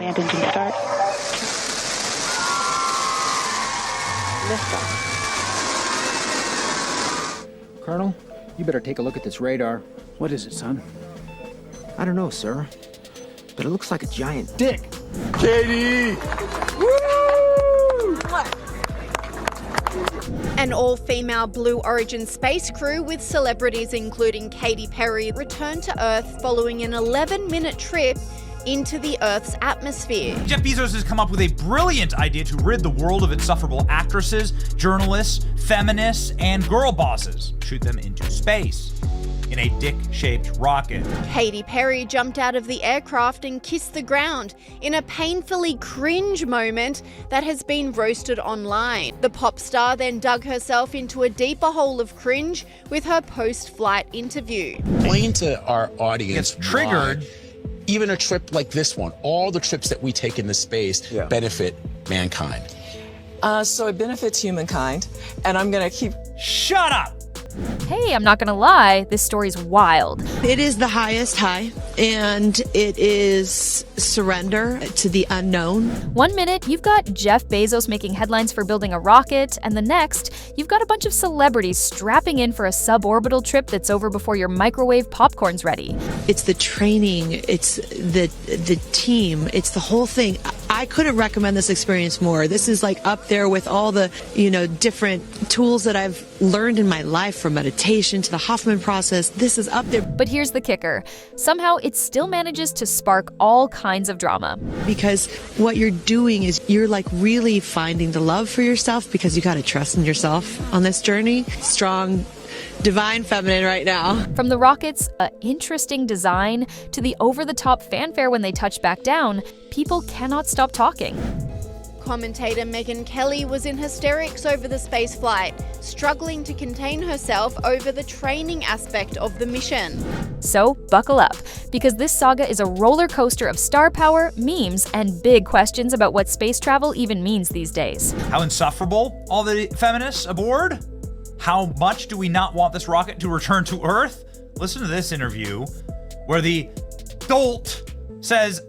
Command engine start. Liftoff. Colonel, you better take a look at this radar. What is it, son? I don't know, sir, but it looks like a giant dick. Katy! An all-female Blue Origin space crew with celebrities including Katy Perry returned to Earth following an 11-minute trip into the Earth's atmosphere. Jeff Bezos has come up with a brilliant idea to rid the world of insufferable actresses, journalists, feminists, and girl bosses. Shoot them into space in a dick-shaped rocket. Katy Perry jumped out of the aircraft and kissed the ground in a painfully cringe moment that has been roasted online. The pop star then dug herself into a deeper hole of cringe with her post-flight interview. Explain to our audience Gets triggered. why even a trip like this one, all the trips that we take into space benefit mankind. So it benefits humankind, and I'm gonna keep... Shut up! Hey, I'm not gonna lie, this story's wild. It is the highest high, and it is surrender to the unknown. 1 minute, you've got Jeff Bezos making headlines for building a rocket, and the next, you've got a bunch of celebrities strapping in for a suborbital trip that's over before your microwave popcorn's ready. It's the training, it's the team, it's the whole thing. I couldn't recommend this experience more. This is like up there with all the, different tools that I've learned in my life, from meditation to the Hoffman process. This is up there. But here's the kicker. Somehow it still manages to spark all kinds of drama. Because what you're doing is you're like really finding the love for yourself, because you got to trust in yourself on this journey. Strong, divine feminine right now. From the rocket's interesting design to the over-the-top fanfare when they touch back down, people cannot stop talking. Commentator Megyn Kelly was in hysterics over the spaceflight, struggling to contain herself over the training aspect of the mission. So buckle up, because this saga is a roller coaster of star power, memes, and big questions about what space travel even means these days. How insufferable all the feminists aboard? How much do we not want this rocket to return to Earth? Listen to this interview where the dolt says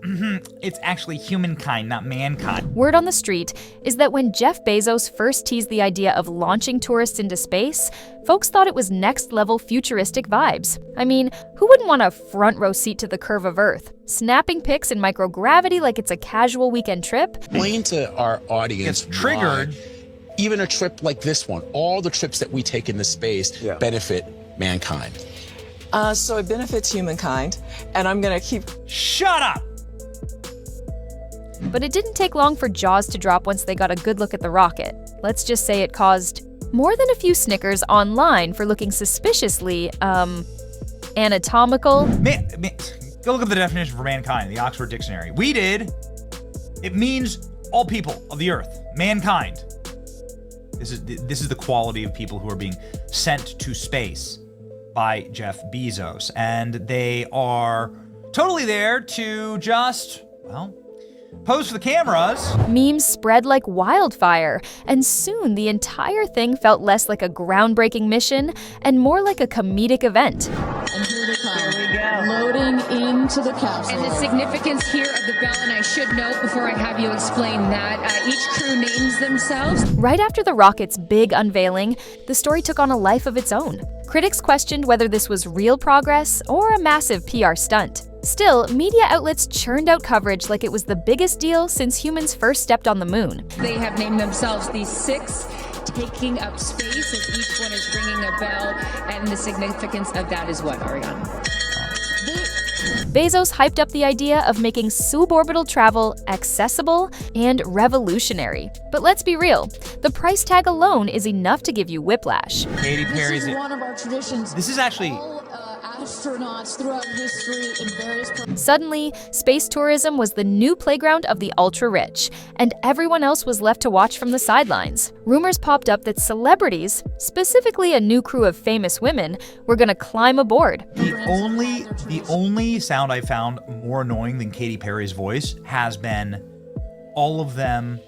it's actually humankind, not mankind. Word on the street is that when Jeff Bezos first teased the idea of launching tourists into space, folks thought it was next-level futuristic vibes. I mean, who wouldn't want a front-row seat to the curve of Earth? Snapping pics in microgravity like it's a casual weekend trip? Explain to our audience Gets triggered. why even a trip like this one, all the trips that we take into space benefit mankind. So it benefits humankind, and I'm gonna keep... Shut up! But it didn't take long for jaws to drop once they got a good look at the rocket. Let's just say it caused more than a few snickers online for looking suspiciously, anatomical. Go look up the definition for mankind in the Oxford Dictionary. We did. It means all people of the earth, mankind. This is the quality of people who are being sent to space by Jeff Bezos. And they are totally there to just, pose for the cameras. Memes spread like wildfire, and soon the entire thing felt less like a groundbreaking mission and more like a comedic event. And here they come. Here we go. Loading into the capsule. And the significance here of the bell, and I should note before I have you explain that, each crew names themselves. Right after the rocket's big unveiling, the story took on a life of its own. Critics questioned whether this was real progress or a massive PR stunt. Still, media outlets churned out coverage like it was the biggest deal since humans first stepped on the moon. They have named themselves the 6 taking up space, as each one is ringing a bell, and the significance of that is what, Ariane? Bezos hyped up the idea of making suborbital travel accessible and revolutionary. But let's be real, the price tag alone is enough to give you whiplash. Katy Perry's. This is one of our traditions. This is actually. All astronauts throughout history in various... Suddenly, space tourism was the new playground of the ultra-rich, and everyone else was left to watch from the sidelines. Rumors popped up that celebrities, specifically a new crew of famous women, were gonna climb aboard. The only sound I found more annoying than Katy Perry's voice has been all of them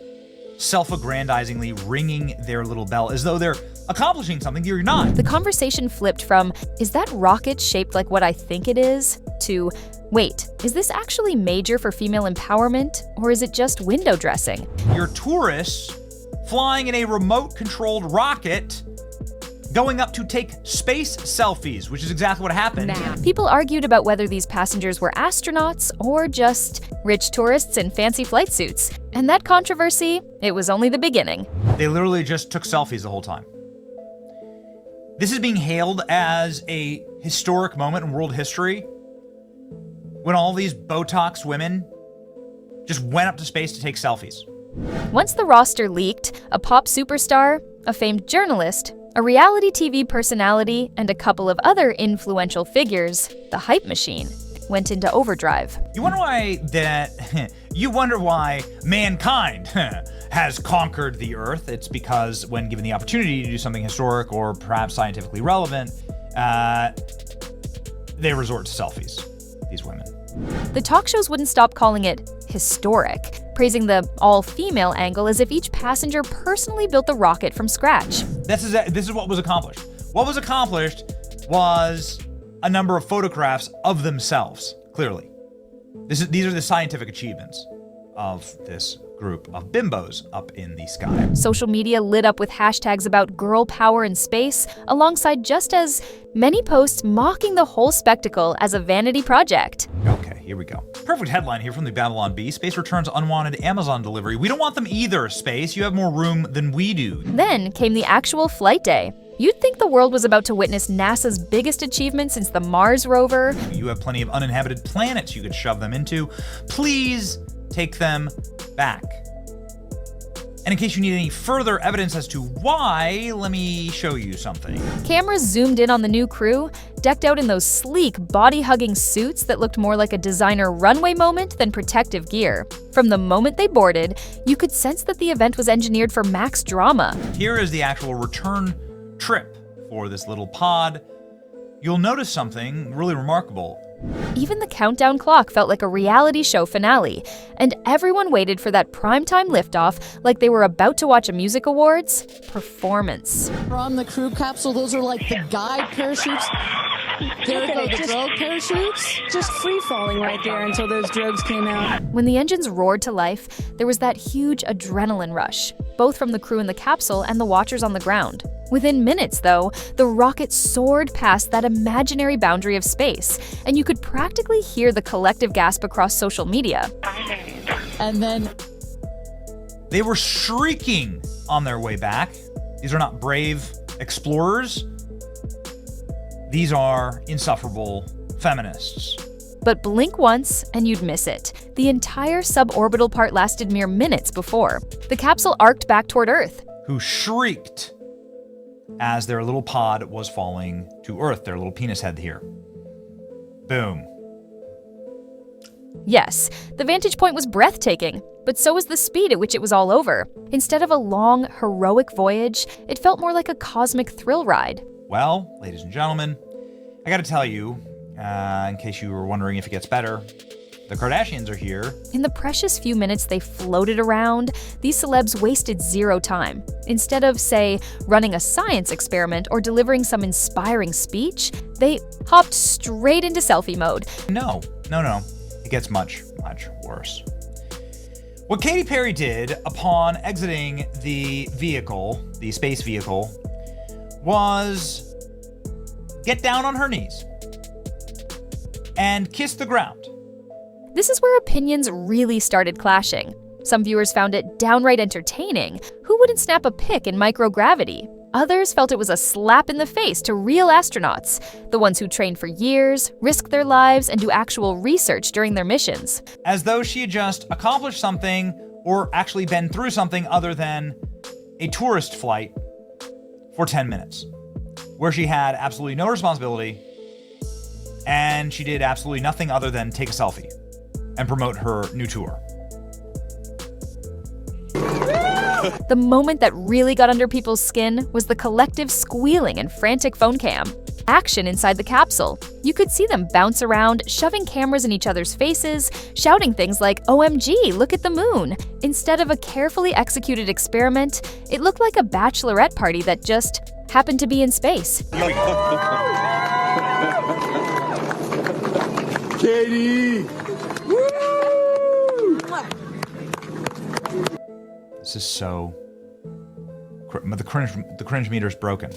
self-aggrandizingly ringing their little bell as though they're accomplishing something you're not. The conversation flipped from, is that rocket shaped like what I think it is, to, wait, is this actually major for female empowerment, or is it just window dressing? You're tourists flying in a remote-controlled rocket going up to take space selfies, which is exactly what happened. People argued about whether these passengers were astronauts or just rich tourists in fancy flight suits. And that controversy, it was only the beginning. They literally just took selfies the whole time. This is being hailed as a historic moment in world history when all these Botox women just went up to space to take selfies. Once the roster leaked, a pop superstar, a famed journalist, a reality TV personality, and a couple of other influential figures, the hype machine, went into overdrive. You wonder why mankind has conquered the Earth. It's because when given the opportunity to do something historic or perhaps scientifically relevant, they resort to selfies, these women. The talk shows wouldn't stop calling it historic, praising the all-female angle as if each passenger personally built the rocket from scratch. This is what was accomplished. What was accomplished was a number of photographs of themselves, clearly. These are the scientific achievements of this group of bimbos up in the sky. Social media lit up with hashtags about girl power in space, alongside just as many posts mocking the whole spectacle as a vanity project. Okay, here we go. Perfect headline here from the Babylon Bee. Space returns unwanted Amazon delivery. We don't want them either, Space. You have more room than we do. Then came the actual flight day. You'd think the world was about to witness NASA's biggest achievement since the Mars rover. You have plenty of uninhabited planets you could shove them into. Please take them back. And in case you need any further evidence as to why, let me show you something. Cameras zoomed in on the new crew, decked out in those sleek, body-hugging suits that looked more like a designer runway moment than protective gear. From the moment they boarded, you could sense that the event was engineered for max drama. Here is the actual return trip for this little pod. You'll notice something really remarkable. Even the countdown clock felt like a reality show finale, and everyone waited for that primetime liftoff like they were about to watch a music awards performance. From the crew capsule, those are like the guide parachutes. There go the drogue parachutes. Just free falling right there until those drogues came out. When the engines roared to life, there was that huge adrenaline rush, both from the crew in the capsule and the watchers on the ground. Within minutes, though, the rocket soared past that imaginary boundary of space, and you could practically hear the collective gasp across social media. And then they were shrieking on their way back. These are not brave explorers. These are insufferable feminists. But blink once and you'd miss it. The entire suborbital part lasted mere minutes before. The capsule arced back toward Earth. Who shrieked as their little pod was falling to Earth, their little penis head here. Boom. Yes, the vantage point was breathtaking, but so was the speed at which it was all over. Instead of a long, heroic voyage, it felt more like a cosmic thrill ride. Well, ladies and gentlemen, I gotta tell you, in case you were wondering if it gets better, the Kardashians are here. In the precious few minutes they floated around, these celebs wasted zero time. Instead of, say, running a science experiment or delivering some inspiring speech, they hopped straight into selfie mode. No. It gets much, much worse. What Katy Perry did upon exiting the vehicle, the space vehicle, was get down on her knees and kiss the ground. This is where opinions really started clashing. Some viewers found it downright entertaining. Who wouldn't snap a pic in microgravity? Others felt it was a slap in the face to real astronauts, the ones who trained for years, risk their lives, and do actual research during their missions. As though she had just accomplished something or actually been through something other than a tourist flight for 10 minutes, where she had absolutely no responsibility and she did absolutely nothing other than take a selfie and promote her new tour. The moment that really got under people's skin was the collective squealing and frantic phone cam. action inside the capsule. You could see them bounce around, shoving cameras in each other's faces, shouting things like, "OMG, look at the moon." Instead of a carefully executed experiment, it looked like a bachelorette party that just happened to be in space. Katy! This is so... The cringe meter's broken.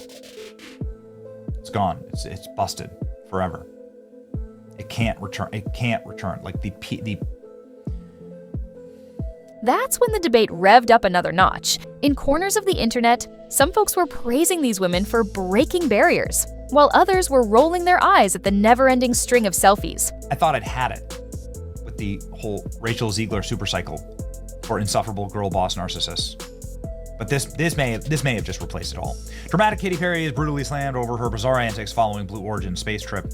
It's gone. It's busted forever. It can't return. It can't return. Like the That's when the debate revved up another notch. In corners of the internet, some folks were praising these women for breaking barriers, while others were rolling their eyes at the never-ending string of selfies. I thought I'd had it with the whole Rachel Ziegler supercycle for insufferable girl boss narcissists. But this may have just replaced it all. Dramatic Katy Perry is brutally slammed over her bizarre antics following Blue Origin space trip.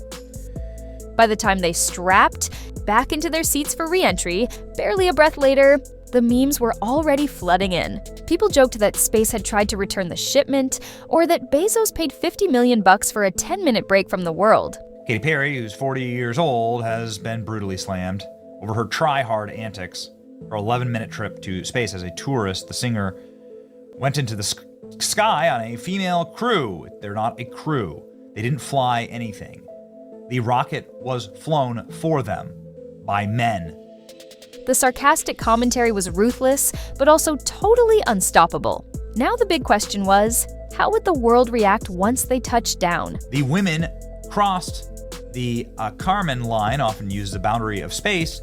By the time they strapped back into their seats for re-entry, barely a breath later, the memes were already flooding in. People joked that space had tried to return the shipment, or that Bezos paid $50 million for a 10-minute break from the world. Katy Perry, who's 40 years old, has been brutally slammed over her try-hard antics. Her 11-minute trip to space as a tourist, the singer went into the sky on a female crew. They're not a crew. They didn't fly anything. The rocket was flown for them by men. The sarcastic commentary was ruthless, but also totally unstoppable. Now the big question was, how would the world react once they touched down? The women crossed the Kármán line, often used as the boundary of space,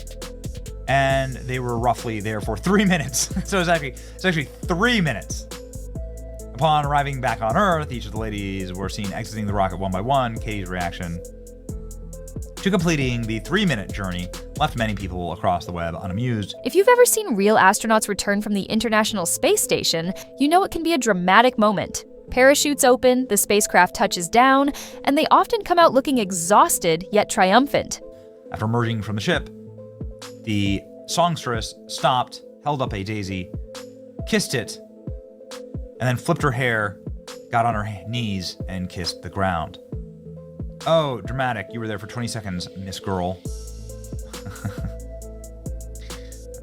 and they were roughly there for 3 minutes. So it's actually 3 minutes. Upon arriving back on Earth, each of the ladies were seen exiting the rocket one by one. Katy's reaction to completing the 3-minute journey left many people across the web unamused. If you've ever seen real astronauts return from the International Space Station, you know it can be a dramatic moment. Parachutes open, the spacecraft touches down, and they often come out looking exhausted yet triumphant. After emerging from the ship, the songstress stopped, held up a daisy, kissed it, and then flipped her hair, got on her knees, and kissed the ground. Oh, dramatic. You were there for 20 seconds, Miss Girl.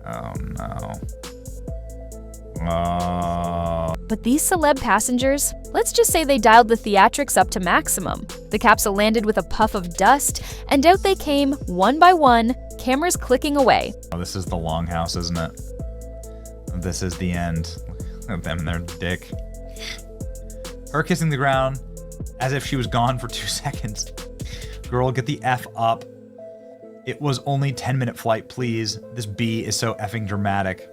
Oh, no. Oh. But these celeb passengers, let's just say they dialed the theatrics up to maximum. The capsule landed with a puff of dust, and out they came, one by one, cameras clicking away. Oh, this is the longhouse, isn't it? This is the end of them and their dick. Her kissing the ground as if she was gone for 2 seconds. Girl, get the F up. It was only 10-minute flight, please. This B is so effing dramatic.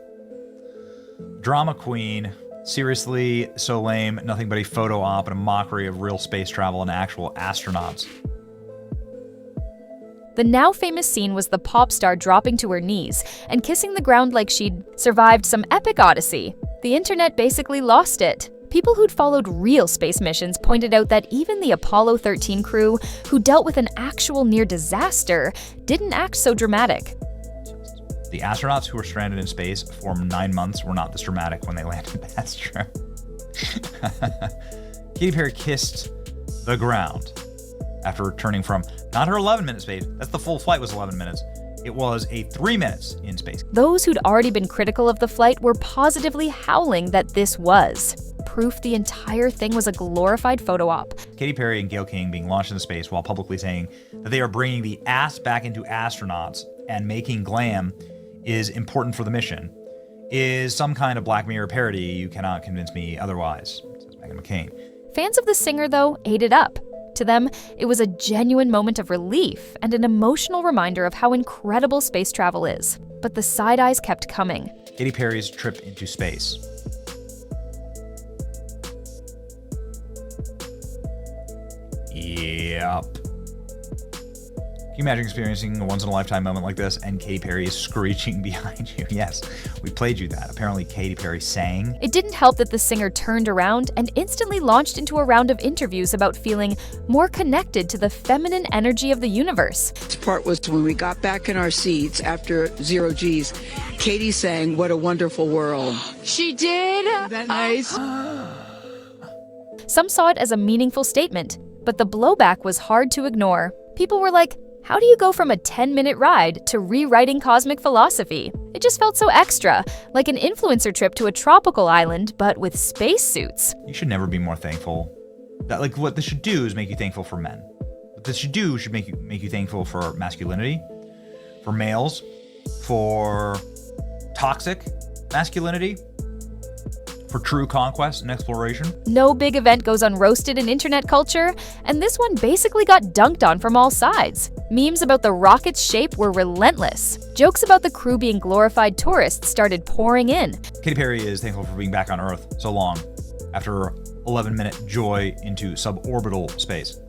Drama queen. Seriously, so lame. Nothing but a photo op and a mockery of real space travel and actual astronauts. The now famous scene was the pop star dropping to her knees and kissing the ground like she'd survived some epic odyssey. The internet basically lost it. People who'd followed real space missions pointed out that even the Apollo 13 crew, who dealt with an actual near disaster, didn't act so dramatic. The astronauts who were stranded in space for 9 months were not this dramatic when they landed. That's true. Katy Perry kissed the ground after returning from not her 11-minute space. That's the full flight was 11 minutes. It was a 3 minutes in space. Those who'd already been critical of the flight were positively howling that this was proof the entire thing was a glorified photo op. Katy Perry and Gayle King being launched into space while publicly saying that they are bringing the ass back into astronauts and making glam is important for the mission is some kind of Black Mirror parody. You cannot convince me otherwise, says Meghan McCain. Fans of the singer, though, ate it up. To them, it was a genuine moment of relief and an emotional reminder of how incredible space travel is. But the side eyes kept coming. Katy Perry's trip into space. Yep. Can you imagine experiencing a once-in-a-lifetime moment like this and Katy Perry is screeching behind you? Yes, we played you that. Apparently Katy Perry sang. It didn't help that the singer turned around and instantly launched into a round of interviews about feeling more connected to the feminine energy of the universe. This part was when we got back in our seats after 0 G's. Katy sang, "What a Wonderful World." She did? Isn't that nice? Some saw it as a meaningful statement. But the blowback was hard to ignore. People were like, how do you go from a 10-minute ride to rewriting cosmic philosophy? It just felt so extra, like an influencer trip to a tropical island, but with spacesuits. You should never be more thankful. What this should do is make you thankful for men. What this should do should make you thankful for masculinity, for males, for toxic masculinity, for true conquest and exploration. No big event goes unroasted in internet culture, and this one basically got dunked on from all sides. Memes about the rocket's shape were relentless. Jokes about the crew being glorified tourists started pouring in. Katy Perry is thankful for being back on Earth so long after 11-minute joy into suborbital space.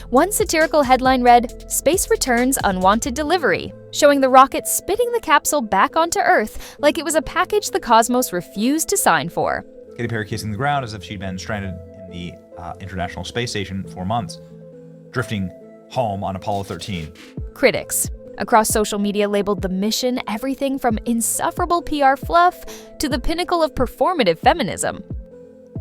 One satirical headline read, "Space returns unwanted delivery," showing the rocket spitting the capsule back onto Earth like it was a package the cosmos refused to sign for. Katy Perry kissing the ground as if she'd been stranded in the International Space Station for months, drifting home on Apollo 13. Critics across social media labeled the mission everything from insufferable PR fluff to the pinnacle of performative feminism.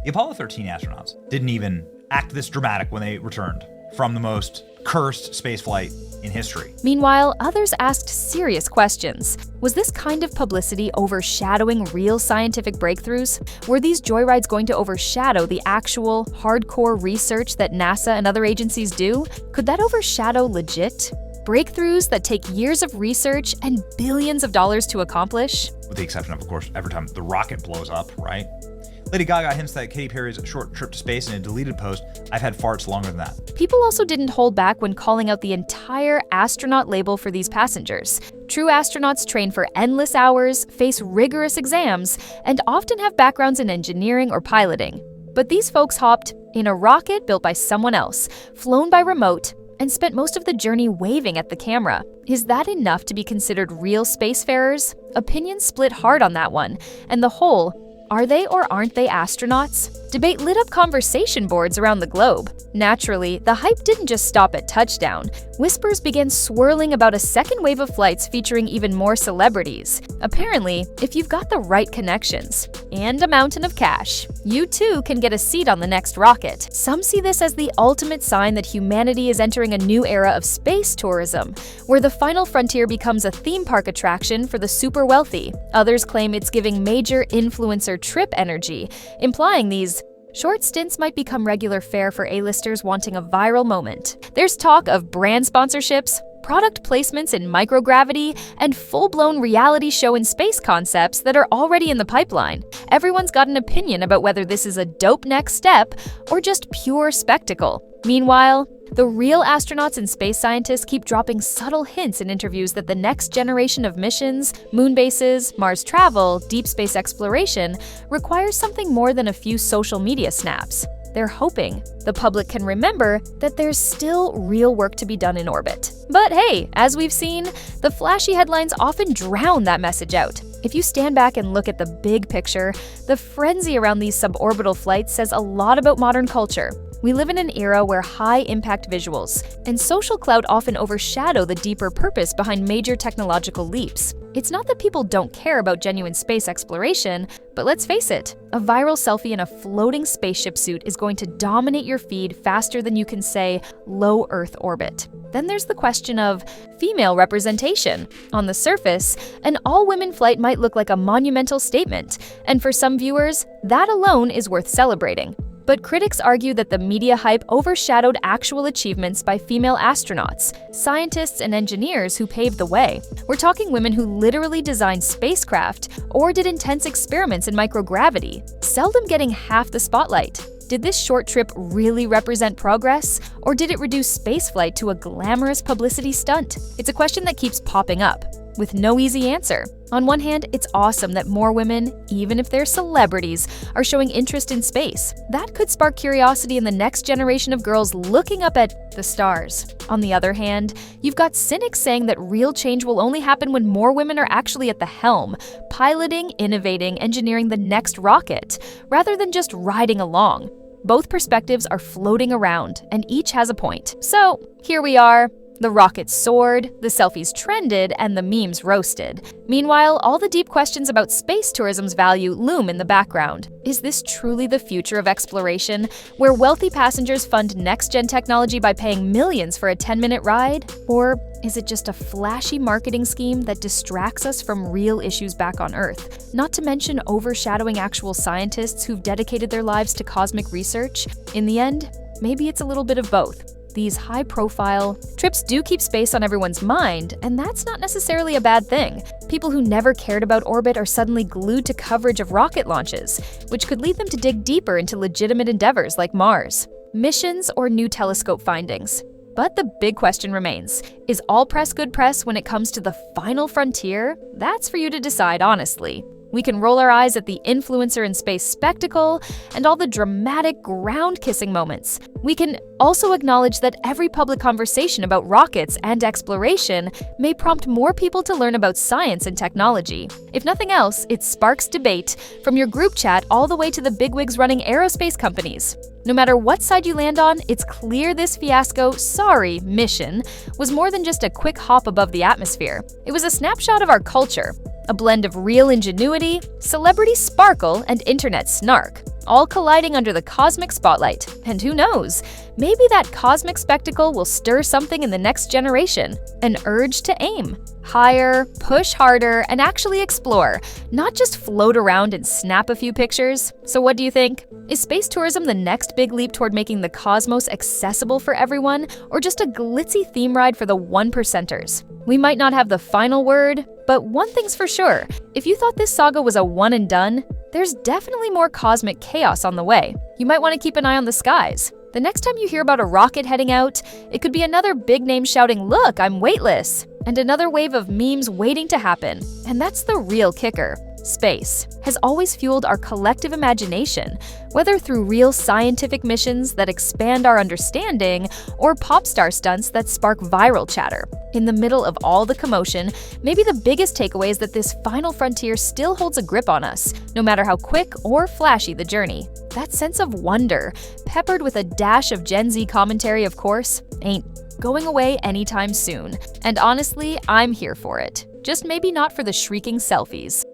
The Apollo 13 astronauts didn't even act this dramatic when they returned from the most cursed spaceflight in history. Meanwhile, others asked serious questions. Was this kind of publicity overshadowing real scientific breakthroughs? Were these joyrides going to overshadow the actual, hardcore research that NASA and other agencies do? Could that overshadow legit breakthroughs that take years of research and billions of dollars to accomplish? With the exception of course, every time the rocket blows up, right? Lady Gaga hints that Katy Perry's short trip to space in a deleted post, "I've had farts longer than that." People also didn't hold back when calling out the entire astronaut label for these passengers. True astronauts train for endless hours, face rigorous exams, and often have backgrounds in engineering or piloting. But these folks hopped in a rocket built by someone else, flown by remote, and spent most of the journey waving at the camera. Is that enough to be considered real spacefarers? Opinions split hard on that one, and the whole, are they or aren't they astronauts? Debate lit up conversation boards around the globe. Naturally, the hype didn't just stop at touchdown. Whispers began swirling about a second wave of flights featuring even more celebrities. Apparently, if you've got the right connections and a mountain of cash, you too can get a seat on the next rocket. Some see this as the ultimate sign that humanity is entering a new era of space tourism, where the final frontier becomes a theme park attraction for the super wealthy. Others claim it's giving major influencer trip energy, implying these short stints might become regular fare for A-listers wanting a viral moment. There's talk of brand sponsorships, product placements in microgravity, and full-blown reality show in space concepts that are already in the pipeline. Everyone's got an opinion about whether this is a dope next step or just pure spectacle. Meanwhile, the real astronauts and space scientists keep dropping subtle hints in interviews that the next generation of missions, moon bases, Mars travel, deep space exploration requires something more than a few social media snaps. They're hoping the public can remember that there's still real work to be done in orbit. But hey, as we've seen, the flashy headlines often drown that message out. If you stand back and look at the big picture, the frenzy around these suborbital flights says a lot about modern culture. We live in an era where high-impact visuals and social clout often overshadow the deeper purpose behind major technological leaps. It's not that people don't care about genuine space exploration, but let's face it, a viral selfie in a floating spaceship suit is going to dominate your feed faster than you can say low Earth orbit. Then there's the question of female representation. On the surface, an all-women flight might look like a monumental statement, and for some viewers, that alone is worth celebrating. But critics argue that the media hype overshadowed actual achievements by female astronauts, scientists and engineers who paved the way. We're talking women who literally designed spacecraft or did intense experiments in microgravity, seldom getting half the spotlight. Did this short trip really represent progress, or did it reduce spaceflight to a glamorous publicity stunt? It's a question that keeps popping up, with no easy answer. On one hand, it's awesome that more women, even if they're celebrities, are showing interest in space. That could spark curiosity in the next generation of girls looking up at the stars. On the other hand, you've got cynics saying that real change will only happen when more women are actually at the helm, piloting, innovating, engineering the next rocket, rather than just riding along. Both perspectives are floating around, and each has a point. So, here we are, The rockets soared, the selfies trended, and the memes roasted. Meanwhile, all the deep questions about space tourism's value loom in the background. Is this truly the future of exploration, where wealthy passengers fund next-gen technology by paying millions for a 10-minute ride? Or is it just a flashy marketing scheme that distracts us from real issues back on Earth? Not to mention overshadowing actual scientists who've dedicated their lives to cosmic research? In the end, maybe it's a little bit of both. These high-profile trips do keep space on everyone's mind, and that's not necessarily a bad thing. People who never cared about orbit are suddenly glued to coverage of rocket launches, which could lead them to dig deeper into legitimate endeavors like Mars. Missions or new telescope findings? But the big question remains, is all press good press when it comes to the final frontier? That's for you to decide, honestly. We can roll our eyes at the influencer in space spectacle and all the dramatic ground-kissing moments. We can also acknowledge that every public conversation about rockets and exploration may prompt more people to learn about science and technology. If nothing else, it sparks debate from your group chat all the way to the bigwigs running aerospace companies. No matter what side you land on, it's clear this fiasco, mission was more than just a quick hop above the atmosphere. It was a snapshot of our culture, a blend of real ingenuity, celebrity sparkle, and internet snark, all colliding under the cosmic spotlight. And who knows, maybe that cosmic spectacle will stir something in the next generation, an urge to aim higher, push harder, and actually explore, not just float around and snap a few pictures. So what do you think? Is space tourism the next big leap toward making the cosmos accessible for everyone, or just a glitzy theme ride for the 1%ers? We might not have the final word, but one thing's for sure, if you thought this saga was a one and done, there's definitely more cosmic chaos on the way. You might want to keep an eye on the skies. The next time you hear about a rocket heading out, it could be another big name shouting, "Look, I'm weightless!" and another wave of memes waiting to happen. And that's the real kicker. Space has always fueled our collective imagination, whether through real scientific missions that expand our understanding or pop star stunts that spark viral chatter. In the middle of all the commotion, maybe the biggest takeaway is that this final frontier still holds a grip on us, no matter how quick or flashy the journey. That sense of wonder, peppered with a dash of Gen Z commentary, of course, ain't going away anytime soon. And honestly, I'm here for it. Just maybe not for the shrieking selfies.